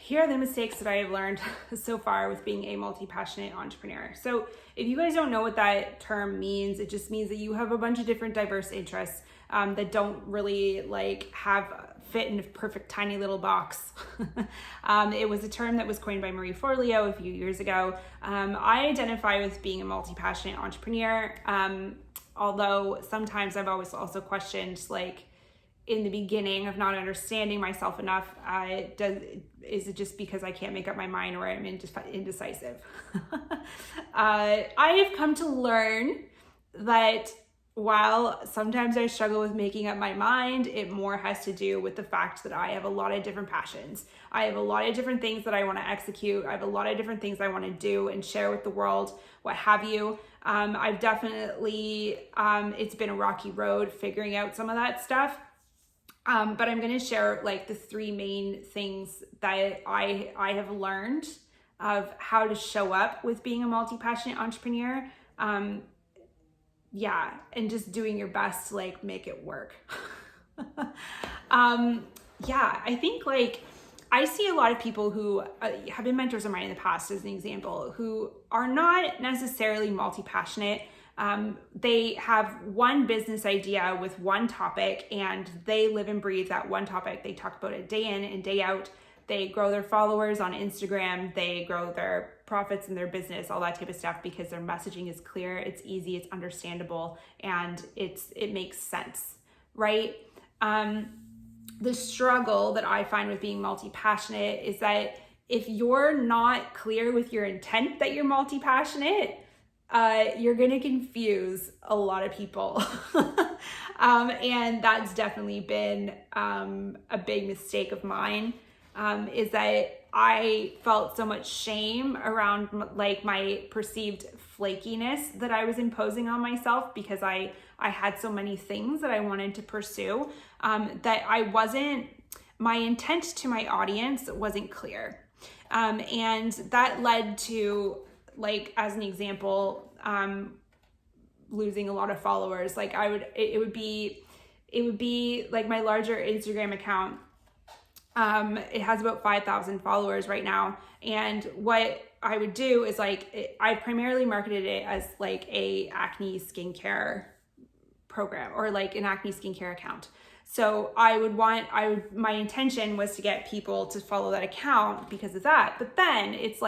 here are the mistakes that I have learned so far with being a multi-passionate entrepreneur. So if you guys don't know what that term means, it just means that you have a bunch of different diverse interests that don't really fit in a perfect tiny little box. It was a term that was coined by Marie Forleo a few years ago. I identify with being a multi-passionate entrepreneur, although sometimes I've always also questioned, in the beginning of not understanding myself enough, is it just because I can't make up my mind, or I'm indecisive? I have come to learn that while sometimes I struggle with making up my mind, it more has to do with the fact that I have a lot of different passions. I have a lot of different things that I want to execute. I have a lot of different things I want to do and share with the world, what have you. I've definitely, it's been a rocky road figuring out some of that stuff. But I'm going to share the three main things that I have learned of how to show up with being a multi-passionate entrepreneur. And just doing your best to make it work. I think I see a lot of people who have been mentors of mine in the past, as an example, who are not necessarily multi-passionate. They have one business idea with one topic, and they live and breathe that one topic. They talk about it day in and day out. They grow their followers on Instagram. They grow their profits in their business, all that type of stuff, because their messaging is clear, it's easy, it's understandable, and it makes sense, right? The struggle that I find with being multi-passionate is that if you're not clear with your intent that you're multi-passionate, you're going to confuse a lot of people. And that's definitely been a big mistake of mine, is that I felt so much shame around my perceived flakiness that I was imposing on myself, because I had so many things that I wanted to pursue, that my intent to my audience wasn't clear. And that led to, as an example, losing a lot of followers. It would be my larger Instagram account. It has about 5,000 followers right now. And what I would do is I primarily marketed it as a acne skincare program, or an acne skincare account. So my intention was to get people to follow that account because of that. But then it's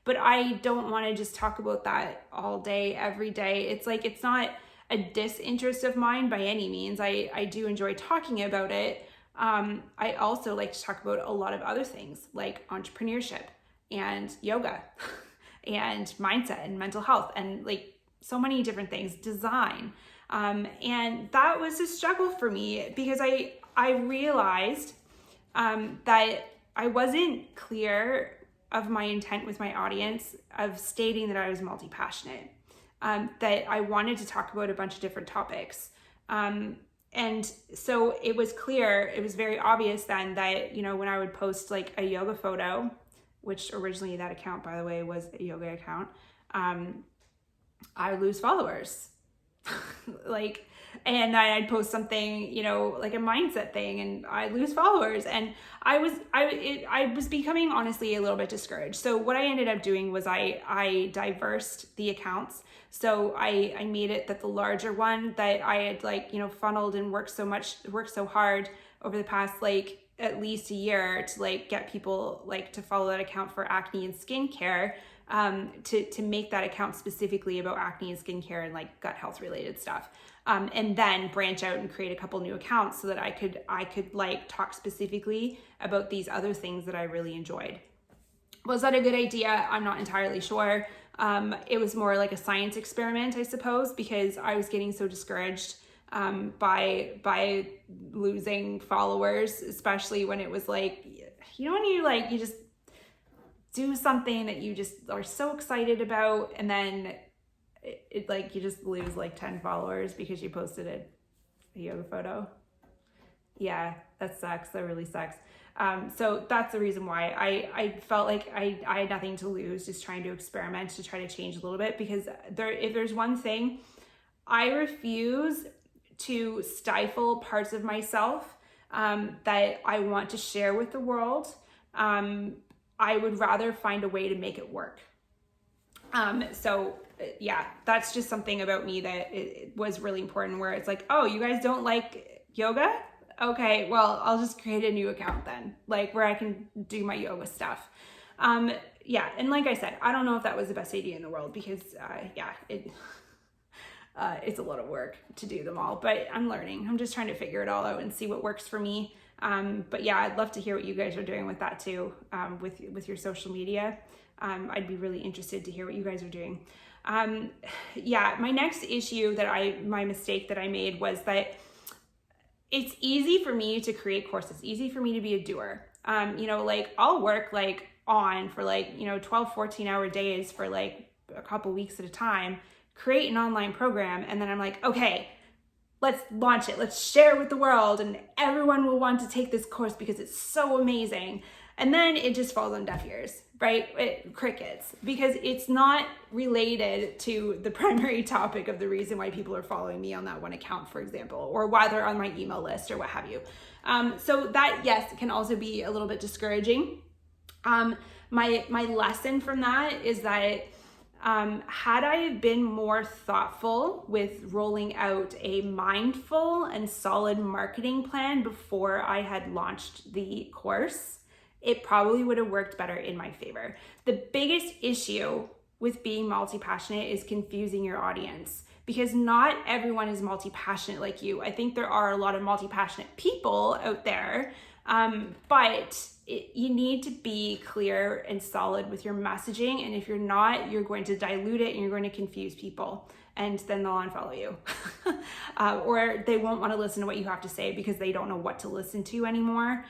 but I don't want to just talk about that all day, every day. It's not a disinterest of mine by any means. I do enjoy talking about it. I also like to talk about a lot of other things, like entrepreneurship and yoga and mindset and mental health and so many different things, design. And that was a struggle for me, because I realized that I wasn't clear of my intent with my audience of stating that I was multi-passionate, that I wanted to talk about a bunch of different topics. And so it was very obvious then that, when I would post a yoga photo, which originally that account, by the way, was a yoga account, I would lose followers. And I'd post something, a mindset thing, and I'd lose followers. And I was becoming honestly a little bit discouraged. So what I ended up doing was I diversed the accounts. So I made it that the larger one that I had funneled and worked so hard over the past at least a year to get people to follow that account for acne and skincare, to make that account specifically about acne and skincare and gut health related stuff. And then branch out and create a couple new accounts so that I could talk specifically about these other things that I really enjoyed. Was that a good idea? I'm not entirely sure. It was more like a science experiment, I suppose, because I was getting so discouraged by losing followers, especially when it was when you just do something that you just are so excited about, and then it you just lose 10 followers because you posted a yoga photo. Yeah, that sucks. That really sucks. So that's the reason why I felt like I had nothing to lose, just trying to experiment, to try to change a little bit, because if there's one thing, I refuse to stifle parts of myself that I want to share with the world, I would rather find a way to make it work. So yeah, that's just something about me that it was really important, where it's like, oh, you guys don't like yoga? Okay, well, I'll just create a new account then, like where I can do my yoga stuff. Yeah, and like I said, I don't know if that was the best idea in the world, because yeah, it's a lot of work to do them all, but I'm learning. I'm just trying to figure it all out and see what works for me. But yeah, I'd love to hear what you guys are doing with that too, with your social media. I'd be really interested to hear what you guys are doing. Yeah, my next issue my mistake that I made was that it's easy for me to create courses, easy for me to be a doer. You know, like I'll work like on for like, 12, 14-hour days for like a couple weeks at a time, create an online program. And then I'm like, okay, let's launch it. Let's share it with the world. And everyone will want to take this course because it's so amazing. And then it just falls on deaf ears, right? Crickets, because it's not related to the primary topic of the reason why people are following me on that one account, for example, or why they're on my email list or what have you. So that, yes, can also be a little bit discouraging. My lesson from that is that had I been more thoughtful with rolling out a mindful and solid marketing plan before I had launched the course, it probably would have worked better in my favor. The biggest issue with being multi-passionate is confusing your audience, because not everyone is multi-passionate like you. I think there are a lot of multi-passionate people out there, but you need to be clear and solid with your messaging. And if you're not, you're going to dilute it and you're going to confuse people, and then they'll unfollow you. Or they won't want to listen to what you have to say because they don't know what to listen to anymore.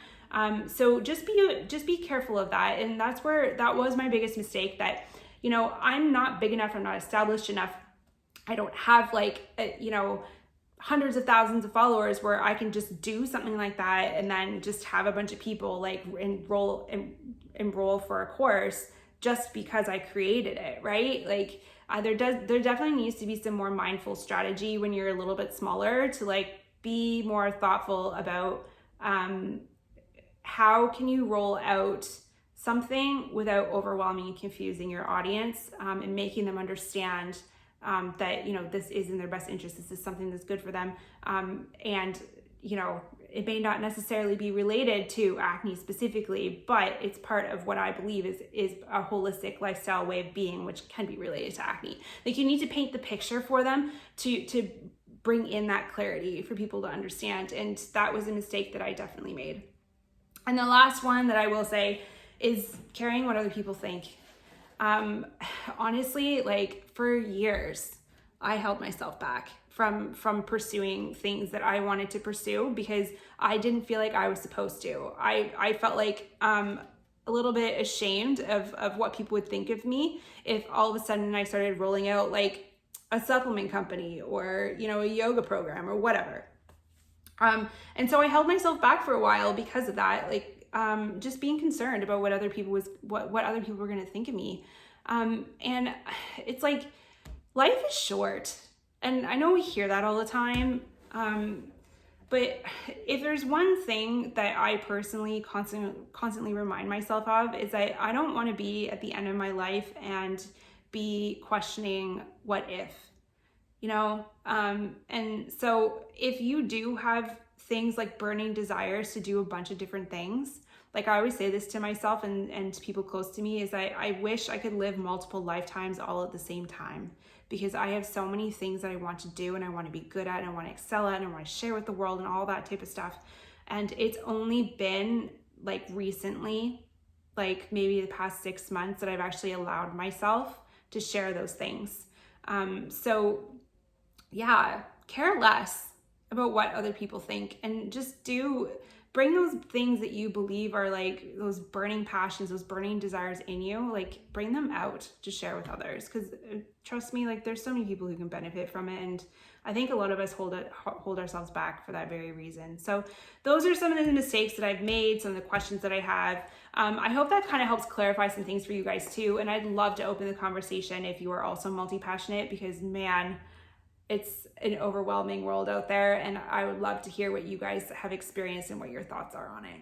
So just be careful of that. And that was my biggest mistake, that, I'm not big enough. I'm not established enough. I don't have hundreds of thousands of followers where I can just do something like that and then just have a bunch of people like enroll for a course just because I created it, right? Like there definitely needs to be some more mindful strategy when you're a little bit smaller, to like be more thoughtful about how can you roll out something without overwhelming and confusing your audience, and making them understand that, this is in their best interest. This is something that's good for them. And, it may not necessarily be related to acne specifically, but it's part of what I believe is a holistic lifestyle way of being, which can be related to acne. Like you need to paint the picture for them to bring in that clarity for people to understand. And that was a mistake that I definitely made. And the last one that I will say is caring what other people think. Honestly, like for years, I held myself back from pursuing things that I wanted to pursue because I didn't feel like I was supposed to. I felt like a little bit ashamed of what people would think of me if all of a sudden I started rolling out like a supplement company or, a yoga program or whatever. And so I held myself back for a while because of that, like just being concerned about what other people were going to think of me. And it's like, life is short. And I know we hear that all the time. But if there's one thing that I personally constantly remind myself of, is that I don't want to be at the end of my life and be questioning what if, and so if you do have things like burning desires to do a bunch of different things, like I always say this to myself and to people close to me, is I wish I could live multiple lifetimes all at the same time, because I have so many things that I want to do and I want to be good at and I want to excel at and I want to share with the world and all that type of stuff. And it's only been like recently, like maybe the past 6 months, that I've actually allowed myself to share those things. So yeah, care less about what other people think and just bring those things that you believe are like those burning passions, those burning desires in you, like bring them out to share with others. Because trust me, like there's so many people who can benefit from it. And I think a lot of us hold ourselves back for that very reason. So those are some of the mistakes that I've made, some of the questions that I have. I hope that kind of helps clarify some things for you guys too. And I'd love to open the conversation if you are also multi-passionate, because man, it's an overwhelming world out there, and I would love to hear what you guys have experienced and what your thoughts are on it.